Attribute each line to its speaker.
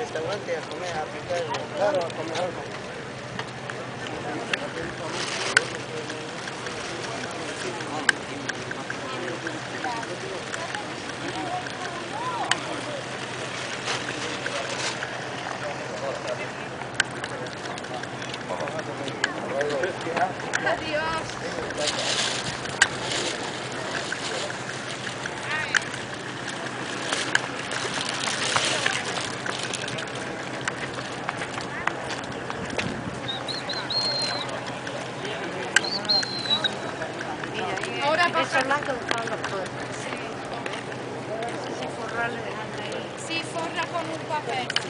Speaker 1: restaurante a comer, a picar, claro, a comer algo.
Speaker 2: Adiós. Ahora pasa.
Speaker 3: Blanco está en la puerta.
Speaker 2: Sí.
Speaker 3: No sé si forrarle dejando ahí.
Speaker 2: Sí, forra con un papel.